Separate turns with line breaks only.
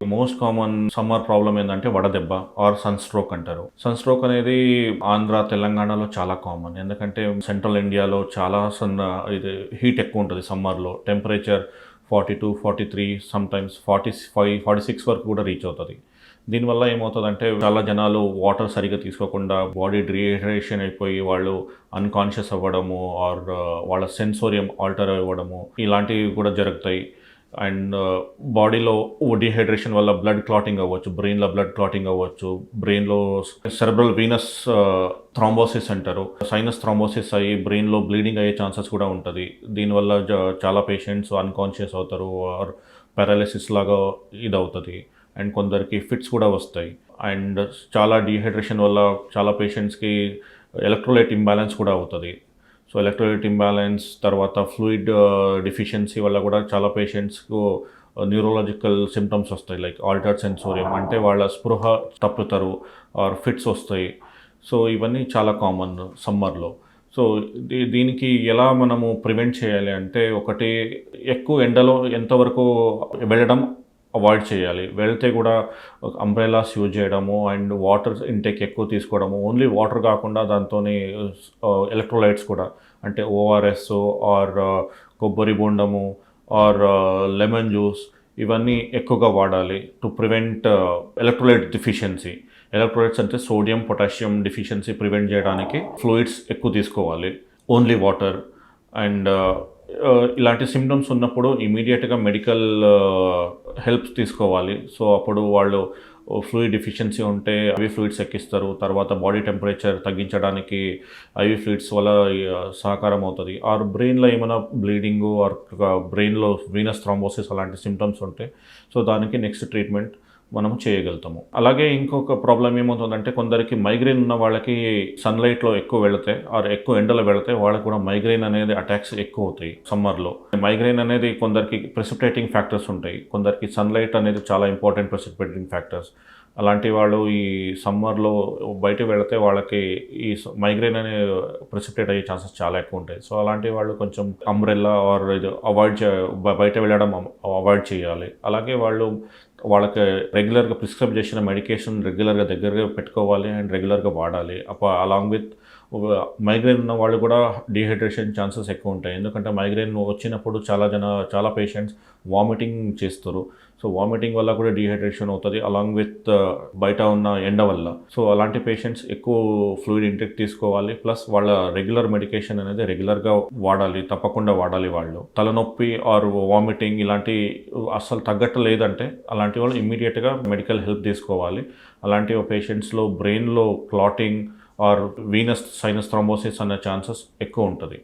Most common summer problem ఏంటంటే వడదెబ్బ are sun stroke అంటారు. సన్ స్ట్రోక్ అనేది ఆంధ్ర, తెలంగాణలో చాలా కామన్. ఎందుకంటే సెంట్రల్ ఇండియాలో చాలా ఇది హీట్ ఎక్కువ ఉంటుంది సమ్మర్‌లో. టెంపరేచర్ 42, 43 సమ్‌టైమ్స్ 45, 46 వరకు కూడా రీచ్ అవుతది. దీనివల్ల ఏమవుతదంటే చాలా జనాలు వాటర్ సరిగ్గా తీసుకోకుండా బాడీ డీహైడ్రేషన్ అయిపోయి వాళ్ళు అన్‌కాన్షియస్ అవ్వడము ఆర్ వాళ్ళ సెన్సోరియం ఆల్టర్ అవ్వడము ఇలాంటివి కూడా జరుగుతాయి. అండ్ బాడీలో డీహైడ్రేషన్ వల్ల బ్లడ్ క్లాటింగ్ అవ్వచ్చు, బ్రెయిన్‌లో బ్లడ్ క్లాటింగ్ అవ్వచ్చు, బ్రెయిన్‌లో సెరెబ్రల్ వీనస్ థ్రాంబోసిస్ అంటారు. సైనస్ థ్రాంబోసిస్ అయ్యి బ్రెయిన్‌లో బ్లీడింగ్ అయ్యే ఛాన్సెస్ కూడా ఉంటది. దీనివల్ల చాలా పేషెంట్స్ అన్‌కాన్షియస్ అవుతారు ఆర్ పారాలిసిస్ లాగా ఇదవుతది. అండ్ కొందరికి ఫిట్స్ కూడా వస్తాయి. అండ్ చాలా డీహైడ్రేషన్ వల్ల చాలా పేషెంట్స్‌కి ఎలక్ట్రోలైట్ ఇంబాలెన్స్ కూడా అవుతది. సో, ఎలక్ట్రోలైట్ ఇంబాలెన్స్ తర్వాత ఫ్లూయిడ్ డెఫిషియన్సీ వల్ల కూడా చాలా పేషెంట్స్‌కు న్యూరోలాజికల్ సింప్టమ్స్ వస్తాయి. లైక్ ఆల్టర్డ్ సెన్సోరియం అంటే వాళ్ళ స్పృహ తప్పుతారు ఆర్ ఫిట్స్ వస్తాయి. సో, ఇవన్నీ చాలా కామన్ సమ్మర్‌లో. సో, దీనికి ఎలా మనము ప్రివెంట్ చేయాలి అంటే ఒకటి ఎక్కువ ఎండలో ఎంతవరకు వెళ్ళడం అవాయిడ్ చేయాలి. వెళ్తే కూడా అంబ్రెల్లాస్ యూజ్ చేయడము అండ్ వాటర్ ఇంటేక్ ఎక్కువ తీసుకోవడము. ఓన్లీ వాటర్ కాకుండా దాంతోని ఎలక్ట్రోలైట్స్ కూడా అంటే ఓఆర్ఎస్ ఆర్ కొబ్బరి బోండము ఆర్ లెమన్ జ్యూస్ ఇవన్నీ ఎక్కువగా వాడాలి to prevent electrolyte deficiency. Electrolytes అంటే సోడియం, పొటాషియం డెఫిషియన్సీ ప్రివెంట్ చేయడానికి ఫ్లూయిడ్స్ ఎక్కువ తీసుకోవాలి. ఓన్లీ వాటర్ అండ్ ఇలాంటి సిమ్టమ్స్ ఉన్నప్పుడు ఇమీడియట్‌గా మెడికల్ హెల్ప్ తీసుకోవాలి. సో, అప్పుడు వాళ్ళు ఫ్లూయిడ్ డెఫిషియన్సీ ఉంటే ఐవీ ఫ్లూయిడ్స్ ఎక్కిస్తారు. తర్వాత బాడీ టెంపరేచర్ తగ్గించడానికి ఐవీ ఫ్లూయిడ్స్ వల్ల సహకారం అవుతది. ఆర్ బ్రెయిన్‌లో ఏమైనా బ్లీడింగు ఆర్ బ్రెయిన్‌లో వీనస్ థ్రాంబోసిస్ అలాంటి సిమ్టమ్స్ ఉంటే సో, దానికి నెక్స్ట్ ట్రీట్మెంట్ మనం చేయగలుగుతాము. అలాగే ఇంకొక ప్రాబ్లమ్ ఏమవుతుందంటే కొందరికి మైగ్రేన్ ఉన్న వాళ్ళకి సన్‌లైట్‌లో ఎక్కువ వెళితే ఆర్ ఎక్కువ ఎండలో వెళితే వాళ్ళకి కూడా మైగ్రేన్ అనేది అటాక్స్ ఎక్కువ అవుతాయి సమ్మర్‌లో. మైగ్రేన్ అనేది కొందరికి ప్రెసిపిటేటింగ్ ఫ్యాక్టర్స్ ఉంటాయి. కొందరికి సన్‌లైట్ అనేది చాలా ఇంపార్టెంట్ ప్రెసిపిటేటింగ్ ఫ్యాక్టర్స్. అలాంటి వాళ్ళు ఈ సమ్మర్‌లో బయటకి వెళితే వాళ్ళకి ఈ మైగ్రేన్ అనే ప్రెసిపిటేట్ అయ్యే ఛాన్సెస్ చాలా ఎక్కువ ఉంటాయి. సో, అలాంటి వాళ్ళు కొంచెం అంబ్రెల్లా ఆర్ ఇది అవాయిడ్ బయట వెళ్ళడం అవాయిడ్ చేయాలి. అలాగే వాళ్ళకి రెగ్యులర్‌గా ప్రిస్క్రైబ్ చేసిన మెడికేషన్ రెగ్యులర్‌గా దగ్గరగా పెట్టుకోవాలి అండ్ రెగ్యులర్‌గా వాడాలి. అలాంగ్ విత్ మైగ్రేన్ ఉన్న వాళ్ళు కూడా డీహైడ్రేషన్ ఛాన్సెస్ ఎక్కువ ఉంటాయి. ఎందుకంటే మైగ్రేన్ వచ్చినప్పుడు చాలా పేషెంట్స్ వామిటింగ్ చేస్తారు. సో, వామిటింగ్ వల్ల కూడా డీహైడ్రేషన్ అవుతది. అలాంగ్ విత్ బయట ఉన్న ఎండ వల్ల. సో, అలాంటి పేషెంట్స్ ఎక్కువ ఫ్లూయిడ్ ఇంటేక్ తీసుకోవాలి. ప్లస్ వాళ్ళ రెగ్యులర్ మెడికేషన్ అనేది రెగ్యులర్‌గా వాడాలి. తప్పకుండా వాడాలి వాళ్ళు. తలనొప్పి ఆర్ వామిటింగ్ ఇలాంటి అస్సలు తగ్గట్లేదంటే అలాంటి వాళ్ళు ఇమ్మీడియేట్‌గా మెడికల్ హెల్ప్ తీసుకోవాలి. అలాంటి పేషెంట్స్‌లో బ్రెయిన్‌లో clotting or venous sinus thrombosis అనే ఛాన్సెస్ ఎక్కువ ఉంటది.